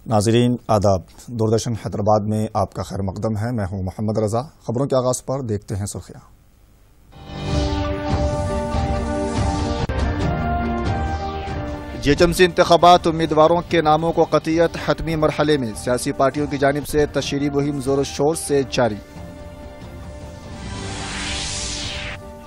ناظرین آداب، دوردرشن حیدرآباد میں آپ کا خیر مقدم ہے۔ میں ہوں محمد رضا۔ خبروں کے آغاز پر دیکھتے ہیں سرخیاں۔ جی ایچ ایم سی انتخابات، امیدواروں کے ناموں کو قطعیت، حتمی مرحلے میں، سیاسی پارٹیوں کی جانب سے تشہیری مہم زور و شور سے جاری۔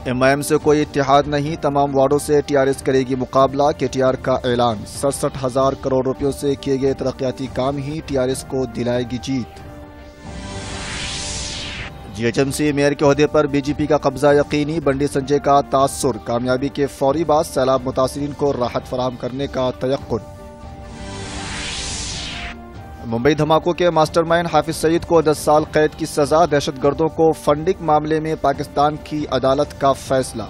ایم آئی ایم سے کوئی اتحاد نہیں، تمام وارڈوں سے ٹی آر ایس کرے گی مقابلہ، کے ٹی آر کا اعلان۔ 67,000 کروڑ روپیوں سے کیے گئے ترقیاتی کام ہی ٹی آر ایس کو دلائے گی جیت۔ جی ایچ ایم سی میئر کے عہدے پر بی جے پی کا قبضہ یقینی، بنڈی سنجے کا تاثر، کامیابی کے فوری بعد سیلاب متاثرین کو راحت فراہم کرنے کا تیقن۔ ممبئی دھماکوں کے ماسٹر مائنڈ حافظ سعید کو 10 سال قید کی سزا، دہشت گردوں کو فنڈنگ معاملے میں پاکستان کی عدالت کا فیصلہ۔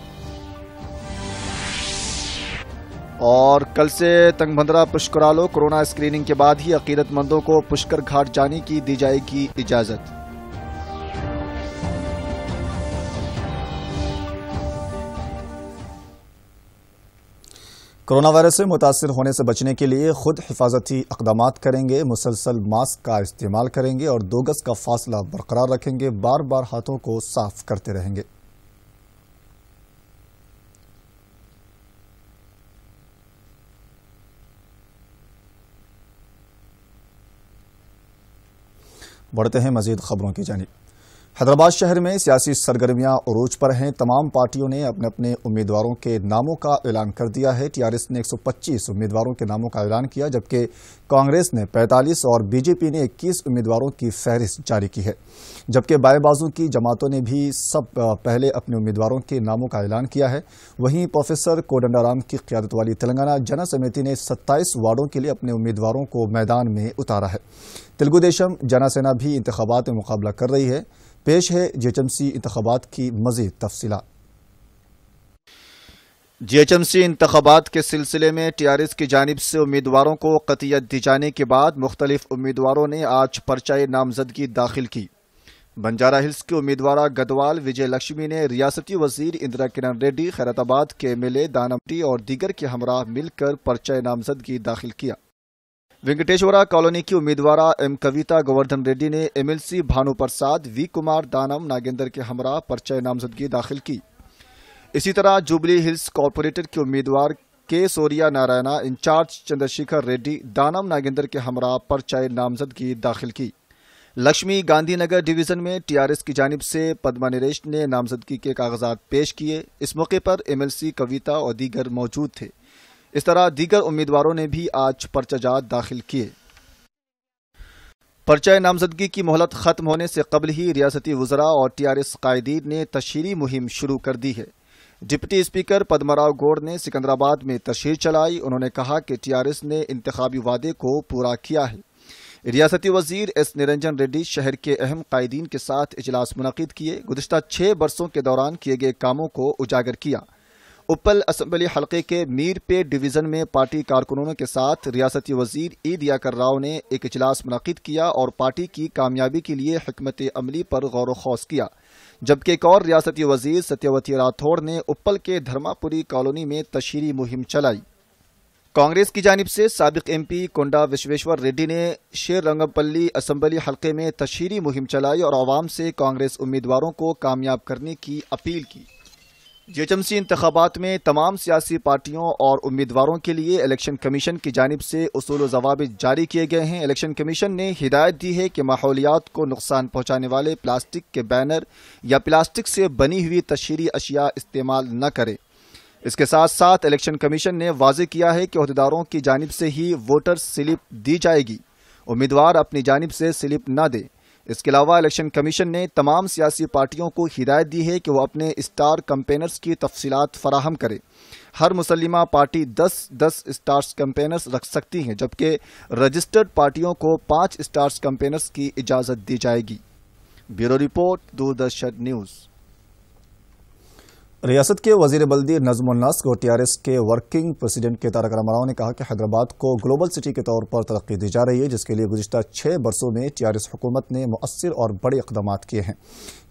اور کل سے تنگ بھندرہ پشکرالو، کورونا اسکریننگ کے بعد ہی عقیدت مندوں کو پشکر گھاٹ جانے کی دی جائے گی اجازت۔ کورونا وائرس سے متاثر ہونے سے بچنے کے لیے خود حفاظتی اقدامات کریں گے، مسلسل ماسک کا استعمال کریں گے اور 2 گز کا فاصلہ برقرار رکھیں گے، بار بار ہاتھوں کو صاف کرتے رہیں گے۔ بڑھتے ہیں مزید خبروں کی جانب۔ حیدرآباد شہر میں سیاسی سرگرمیاں عروج پر ہیں۔ تمام پارٹیوں نے اپنے اپنے امیدواروں کے ناموں کا اعلان کر دیا ہے۔ ٹی آر ایس نے 125 امیدواروں کے ناموں کا اعلان کیا، جبکہ کانگریس نے 45 اور بی جے پی نے 21 امیدواروں کی فہرست جاری کی ہے، جبکہ بائیں بازو کی جماعتوں نے بھی سب پہلے اپنے امیدواروں کے ناموں کا اعلان کیا ہے۔ وہیں پروفیسر کوڈنڈارام کی قیادت والی تلنگانہ جنا سمیتی نے 27 وارڈوں کے لیے اپنے امیدواروں کو میدان میں اتارا ہے۔ تلگو دیشم جنا سینا بھی انتخابات میں مقابلہ کر رہی ہے۔ پیش ہے جی ایچ ایم سی انتخابات کی مزید تفصیلات۔ جی ایچ ایم سی انتخابات کے سلسلے میں ٹی آر ایس کی جانب سے امیدواروں کو قطعیت دی جانے کے بعد مختلف امیدواروں نے آج پرچہ نامزدگی داخل کی۔ بنجارہ ہلز کے امیدوارہ گدوال وجے لکشمی نے ریاستی وزیر اندرا کرن ریڈی، خیرات آباد کے ایم ایل اے دانم اور دیگر کے ہمراہ مل کر پرچہ نامزدگی داخل کیا۔ وینکٹیشورا کالونی کی امیدوارہ ایم کویتا گوردھن ریڈی نے ایم ایل سی بھانو پرساد، وی کمار دانم ناگیندر کے ہمراہ پرچہ نامزدگی داخل کی۔ اسی طرح جوبلی ہلز کارپوریٹر کے امیدوار کے سوریا نارائنا، انچارج چندرشیکھر ریڈی، دانم ناگیندر کے ہمراہ پرچہ نامزدگی داخل کی۔ لکشمی گاندھی نگر ڈویژن میں ٹی آر ایس کی جانب سے پدما نریش نے نامزدگی کے کاغذات پیش کیے۔ اس موقع پر ایم ایل سی کویتا اور دیگر موجود تھے۔ اس طرح دیگر امیدواروں نے بھی آج پرچہ جات داخل کیے۔ پرچہ نامزدگی کی مہلت ختم ہونے سے قبل ہی ریاستی وزراء اور ٹی آر ایس قائدین نے تشہیری مہم شروع کر دی ہے۔ ڈپٹی اسپیکر پدما راؤ گوڑ نے سکندرآباد میں تشہیر چلائی۔ انہوں نے کہا کہ ٹی آر ایس نے انتخابی وعدے کو پورا کیا ہے۔ ریاستی وزیر ایس نرنجن ریڈی شہر کے اہم قائدین کے ساتھ اجلاس منعقد کیے، گزشتہ 6 برسوں کے دوران کیے گئے کاموں کو اجاگر کیا۔ اپل اسمبلی حلقے کے میر پیٹ ڈویژن میں پارٹی کارکنوں کے ساتھ ریاستی وزیر ای دیاکر راؤ نے ایک اجلاس منعقد کیا اور پارٹی کی کامیابی کے لیے حکمت عملی پر غور و خوض کیا، جبکہ ایک اور ریاستی وزیر ستیوتی راتھوڑ نے اپل کے دھرما پوری کالونی میں تشہیری مہم چلائی۔ کانگریس کی جانب سے سابق ایم پی کونڈا وشویشور ریڈی نے شیر رنگپلی اسمبلی حلقے میں تشہیری مہم چلائی اور عوام سے کانگریس امیدواروں کو کامیاب کرنے کی اپیل کی۔ جی ایچ ایم سی انتخابات میں تمام سیاسی پارٹیوں اور امیدواروں کے لیے الیکشن کمیشن کی جانب سے اصول و ضوابط جاری کیے گئے ہیں۔ الیکشن کمیشن نے ہدایت دی ہے کہ ماحولیات کو نقصان پہنچانے والے پلاسٹک کے بینر یا پلاسٹک سے بنی ہوئی تشہیری اشیاء استعمال نہ کریں۔ اس کے ساتھ ساتھ الیکشن کمیشن نے واضح کیا ہے کہ عہدیداروں کی جانب سے ہی ووٹر سلپ دی جائے گی، امیدوار اپنی جانب سے سلپ نہ دیں۔ इसके अलावा इलेक्शन कमीशन ने तमाम सियासी पार्टियों को हिदायत दी है कि वो अपने स्टार कैंपेनर्स की तफसीलात फराहम करें। हर मुसल्लिमा पार्टी 10 स्टार्स कैंपेनर्स रख सकती हैं, जबकि रजिस्टर्ड पार्टियों को 5 स्टार्स कैंपेनर्स की इजाज़त दी जाएगी। Bureau report, Doordarshan news. रियासत के वजीर बल्दी नज़्मुन नस्क और टीआरएस के वर्किंग प्रेसिडेंट के तारक रामाराव ने कहा कि हैदराबाद को ग्लोबल सिटी के तौर पर तरक्की दी जा रही है, जिसके लिए गुज़िश्ता 6 बरसों में टीआरएस हुकूमत ने मुअस्सिर और बड़े इक़दाम किए हैं।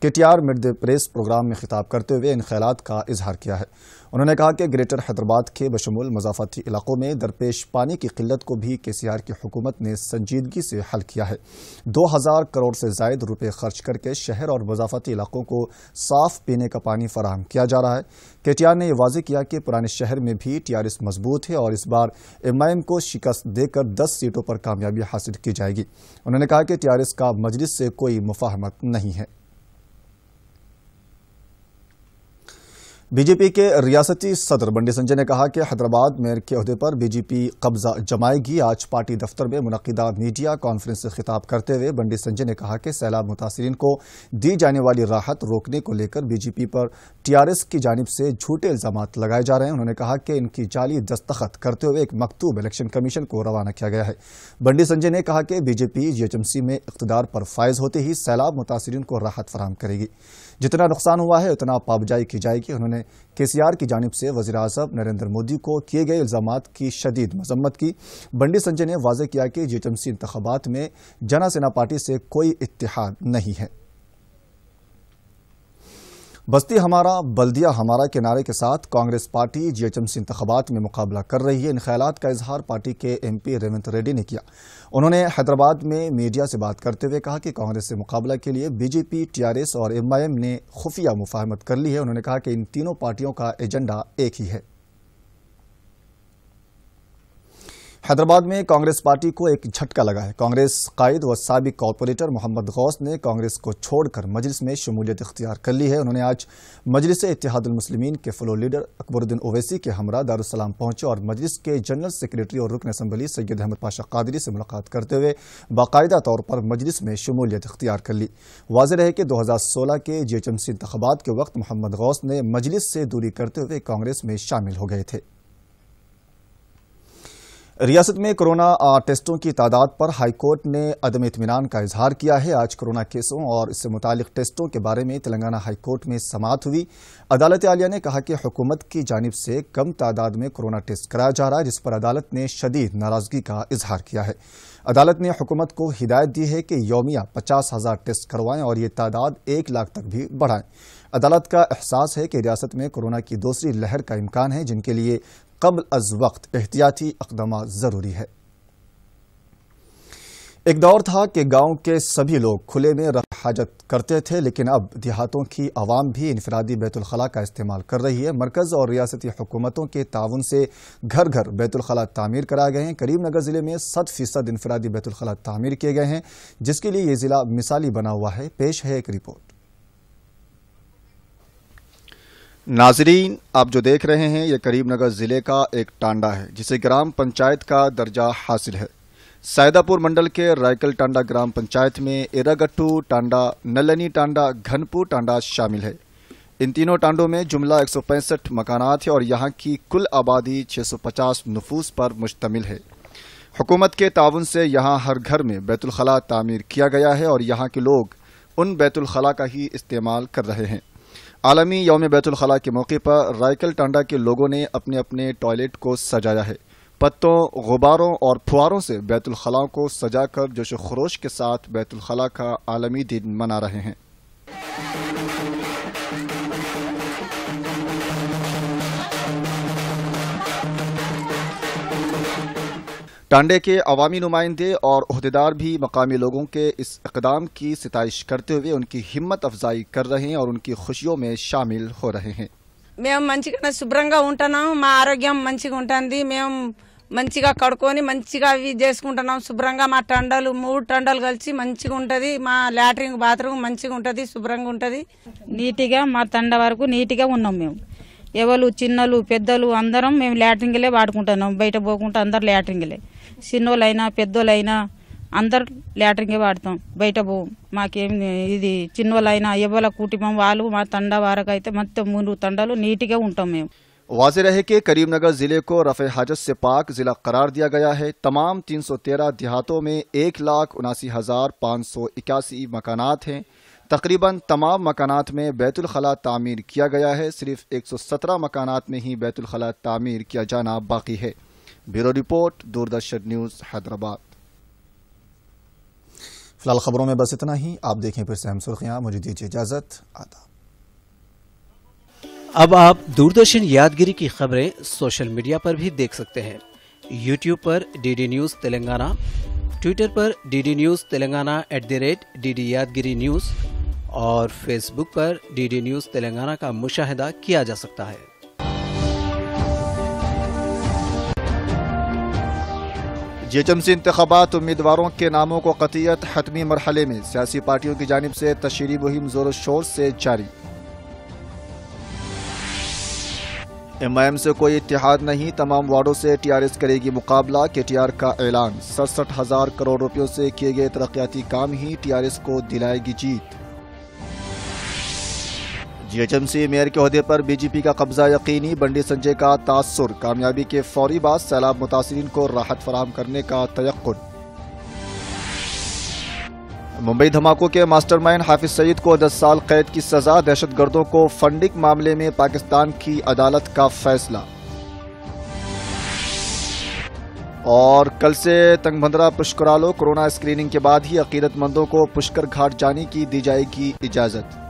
KTR mid the press program में खिताब करते हुए इन ख्यालात का इजहार किया है। उन्होंने कहा कि ग्रेटर हैदराबाद के बशमूल मज़ाफ़ाती इलाकों में दरपेश पानी की किल्लत को भी केसीआर की हुकूमत ने संजीदगी से हल किया है। 2000 करोड़ से ज़ायद रुपए खर्च करके शहर और मज़ाफ़ाती इलाकों को साफ पीने का पानी फराहम किया जा रहा है। केटीआर ने यह वाज़ेह किया कि पुराने शहर में भी टीआरएस मजबूत है और इस बार एमआईएम को शिकस्त देकर 10 सीटों पर कामयाबी हासिल की जाएगी। उन्होंने कहा कि टीआरएस का मजलिस से कोई मुफाहमत नहीं है। बीजेपी के रियासती सदर बंडी संजय ने कहा कि हैदराबाद मेयर के ओहदे पर बीजेपी कब्जा जमाएगी। आज पार्टी दफ्तर में मुनक्किदा मीडिया कॉन्फ्रेंस से खिताब करते हुए बंडी संजय ने कहा कि सैलाब मुतासिरीन को दी जाने वाली राहत रोकने को लेकर बीजेपी पर टीआरएस की जानिब से झूठे इल्जामात लगाए जा रहे हैं। उन्होंने कहा कि इनकी जाली दस्तखत करते हुए एक मकतूब इलेक्शन कमीशन को रवाना किया गया है। बंडी संजय ने कहा कि बीजेपी जीएचएमसी में इक़्तिदार पर फायज होते ही सैलाब मुतासिरीन को राहत फराहम करेगी। जितना नुकसान हुआ है उतना पाबजाई की जाएगी। उन्होंने केसीआर की जानिब से वज़ीर-ए-आज़म नरेंद्र मोदी को किए गए इल्जामात की शदीद मजम्मत की। बंडी संजय ने वाज़ेह किया कि जीएचएमसी इंतखाबात में जना सेना पार्टी से कोई इत्तेहाद नहीं है। बस्ती हमारा बल्दिया हमारा के नारे के साथ कांग्रेस पार्टी जीएचएमसी इंतखाबात में मुकाबला कर रही है। इन ख्यालात का इजहार पार्टी के एमपी रेवंत रेड्डी ने किया। उन्होंने हैदराबाद में मीडिया से बात करते हुए कहा कि कांग्रेस से मुकाबला के लिए बीजेपी, टीआरएस और एमआईएम ने खुफिया मुफाहमत कर ली है। उन्होंने कहा कि इन तीनों पार्टियों का एजेंडा एक ही है। हैदराबाद में कांग्रेस पार्टी को एक झटका लगा है। कांग्रेस कायद व साबिक कॉर्पोरेटर मोहम्मद गौस ने कांग्रेस को छोड़कर मजलिस में शमूलियत इख्तियार कर ली है। उन्होंने आज मजलिस इत्तेहादुल मुस्लिमीन के फ्लोर लीडर अकबरुद्दीन ओवैसी के हमरा दारुस्सलाम पहुंचे और मजलिस के जनरल सेक्रेटरी और रुकन असम्बली सैयद अहमद पाशा कादरी से मुलाकात करते हुए बाकायदा तौर पर मजलिस में शमूलियत इख्तियार कर ली। वाज़ेह रहे कि 2016 के जीएचएमसी इंतखाबात के वक्त मोहम्मद गौस ने मजलिस से दूरी करते हुए कांग्रेस में शामिल हो गए थे। रियासत में कोरोना टेस्टों की तादाद पर हाईकोर्ट ने अदम इत्मीनान का इजहार किया है। आज कोरोना केसों और इससे मुतालिक टेस्टों के बारे में तेलंगाना हाईकोर्ट में समाअत हुई। अदालत आलिया ने कहा कि हुकूमत की जानिब से कम तादाद में कोरोना टेस्ट कराया जा रहा है, जिस पर अदालत ने शदीद नाराजगी का इजहार किया है। अदालत ने हुकूमत को हिदायत दी है कि यौमिया 50,000 टेस्ट करवाएं और ये तादाद 1 लाख तक भी बढ़ाएं। अदालत का एहसास है कि रियासत में कोरोना की दूसरी लहर का इम्कान है, जिनके लिए कब्ल अज वक्त एहतियाती इक़दाम जरूरी है। एक दौर था कि गांव के सभी लोग खुले में रफ़ हाजत करते थे, लेकिन अब देहातों की आवाम भी इनफरादी बैतुल खला का इस्तेमाल कर रही है। मरकज़ और रियासती हुकूमतों के ताउन से घर घर बैतुल खला तामीर कराए गए हैं। करीमनगर ज़िले में 100% इनफरादी बैतुल खला तामीर किए गए हैं, जिसके लिए ये ज़िला मिसाली बना हुआ है। पेश है एक रिपोर्ट। नाजरीन, आप जो देख रहे हैं ये करीमनगर ज़िले का एक टांडा है, जिसे ग्राम पंचायत का दर्जा हासिल है। सैदापुर मंडल के रायकल टांडा ग्राम पंचायत में इरागट्टू टांडा, नल्लनी टांडा, घनपुर टांडा शामिल है। इन तीनों टांडों में जुमला 165 मकानात है और यहाँ की कुल आबादी 650 नफूस पर मुश्तमिल है। हुकूमत के ताउन से यहाँ हर घर में बैतुल खला तामीर किया गया है और यहाँ के लोग उन बैतुल खला का ही इस्तेमाल कर रहे हैं। आलमी यौम बैतुल खला के मौके पर रायकल टांडा के लोगों ने अपने अपने टॉयलेट को सजाया है। पत्तों, गुब्बारों और फुआरों से बैतुल खला को सजाकर जोश खरोश के साथ बैतुल खला का आलमी दिन मना रहे हैं। टांडे के अवामी नुमाइंदे और ओहदेदार भी मकामी लोगों के इस इक़दाम की सिताइश करते हुए उनकी हिम्मत अफजाई कर रहे हैं और उनकी खुशियों में शामिल हो रहे हैं। మేము మంచిగా శుభ్రంగా ఉంటున్నాం, మా ఆరోగ్యం మంచిగా ఉంటుంది, మేము మంచిగా కడుక్కొని మంచిగా అవి చేసుకుంటున్నాం శుభ్రంగా। మా టండలు 3 టండలు కలిసి మంచిగా ఉంటుంది, మా లాట్రిన్ బాత్రూమ్ మంచిగా ఉంటుంది, శుభ్రంగా ఉంటుంది, నీటిగా మా తండ వరకు నీటిగా ఉన్నాం। మేము ఎవరు చిన్నలు పెద్దలు అందరం మేము లాట్రిన్లే వాడుకుంటున్నాం, బయట పోకుండా అందరు లాట్రిన్లే, చిన్నోళ్ళైనా పెద్దోళ్ళైనా అందరు లాటరింగే వాడతాం, బయట పోం. మాకేం ఇది చిన్నోళ్ళైనా ఎవరి కుటుంబం వాళ్ళు మా తండా వారకు అయితే మొత్తం 3 తండాలు నీట్గా ఉంటాం మేము. वाज़ेह रहे कि करीमनगर जिले को रफ़े हाजत से पाक जिला करार दिया गया है। तमाम 313 देहातों में 1,79,581 मकानात हैं। तकरीबन तमाम मकानात में बैतुल खला तामीर किया गया है। सिर्फ 117 मकानात में ही बैतुल खला तामीर किया जाना बाकी है। Bureau report, Doordarshan news, Hyderabad. फिलहाल खबरों में बस इतना ही। आप देखें फिर से हम सुर्खियां। मुझे दीजिए इजाजत। आदाब। अब आप दूरदर्शन यादगिरी की खबरें सोशल मीडिया पर भी देख सकते हैं। यूट्यूब पर डीडी न्यूज़ तेलंगाना, ट्विटर पर डीडी न्यूज़ तेलंगाना @DD यादगिरी न्यूज़ और फेसबुक पर डीडी न्यूज़ तेलंगाना का मुशाहिदा किया जा सकता है। जीएचएमसी इंतखाबात उम्मीदवारों के नामों को कतईयत हतमी मरहले में सियासी पार्टियों की जानिब से तशहीरी मुहिम जोर शोर से जारी। एमआईएम से कोई इत्तेहाद नहीं, तमाम वार्डों से टीआरएस करेगी मुकाबला। केटीआर का ऐलान। 67,000 करोड़ रुपयों से किए गए तरक्याती काम ही टीआरएस को दिलाएगी जीत। जीएचएमसी मेयर के ओहदे पर बीजेपी का कब्जा यकीनी। बंडी संजय का तासुर। कामयाबी के फौरी बाद सैलाब मुतासिरीन को राहत फराहम करने का तयक्कुन। मुंबई धमाकों के मास्टरमाइंड हाफिज सईद को 10 साल कैद की सजा। दहशतगर्दों को फंडिंग मामले में पाकिस्तान की अदालत का फैसला। और कल से तंगभंदरा पुष्करालो। कोरोना स्क्रीनिंग के बाद ही अकीदतमंदों को पुष्कर घाट जाने की दी जाएगी इजाजत।